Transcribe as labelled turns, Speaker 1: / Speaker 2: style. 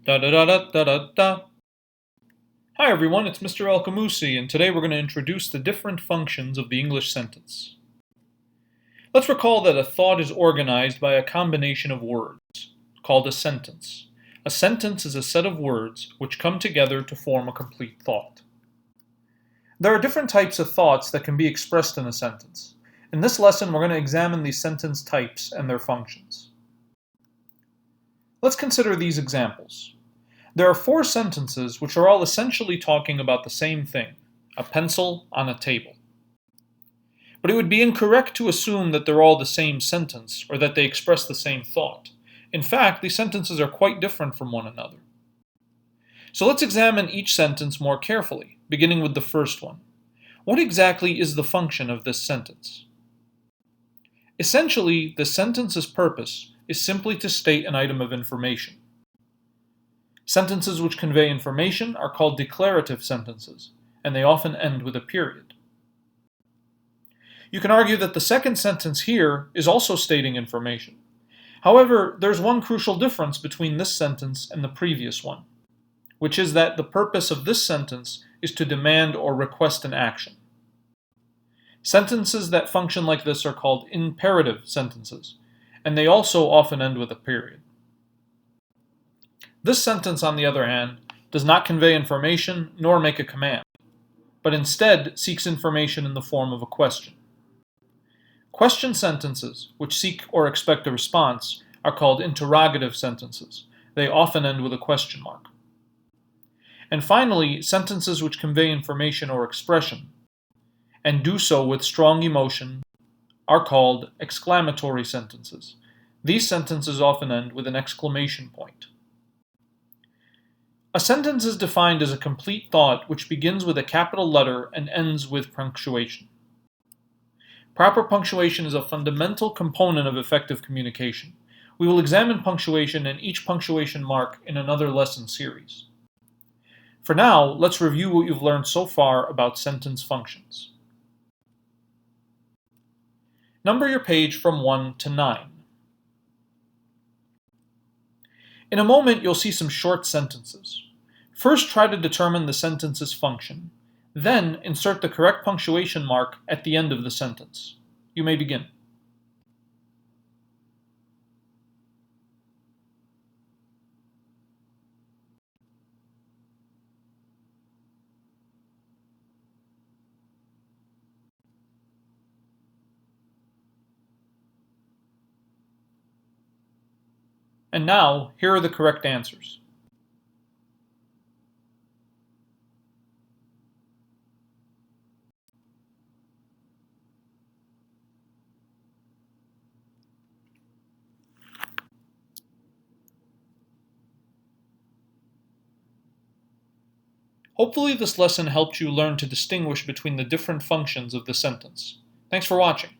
Speaker 1: Da da da da da da da. Hi everyone, it's Mr. Alqamoussi, and today we're going to introduce the different functions of the English sentence. Let's recall that a thought is organized by a combination of words, called a sentence. A sentence is a set of words which come together to form a complete thought. There are different types of thoughts that can be expressed in a sentence. In this lesson, we're going to examine these sentence types and their functions. Let's consider these examples. There are 4 sentences which are all essentially talking about the same thing, a pencil on a table. But it would be incorrect to assume that they're all the same sentence or that they express the same thought. In fact, these sentences are quite different from one another. So let's examine each sentence more carefully, beginning with the first one. What exactly is the function of this sentence? Essentially, the sentence's purpose is simply to state an item of information. Sentences which convey information are called declarative sentences, and they often end with a period. You can argue that the second sentence here is also stating information. However, there's one crucial difference between this sentence and the previous one, which is that the purpose of this sentence is to demand or request an action. Sentences that function like this are called imperative sentences, and they also often end with a period. This sentence, on the other hand, does not convey information nor make a command, but instead seeks information in the form of a question. Question sentences, which seek or expect a response, are called interrogative sentences. They often end with a question mark. And finally, sentences which convey information or expression, and do so with strong emotion, are called exclamatory sentences. These sentences often end with an exclamation point. A sentence is defined as a complete thought which begins with a capital letter and ends with punctuation. Proper punctuation is a fundamental component of effective communication. We will examine punctuation and each punctuation mark in another lesson series. For now, let's review what you've learned so far about sentence functions. Number your page from 1 to 9. In a moment, you'll see some short sentences. First, try to determine the sentence's function. Then, insert the correct punctuation mark at the end of the sentence. You may begin. And now, here are the correct answers. Hopefully this lesson helped you learn to distinguish between the different functions of the sentence. Thanks for watching.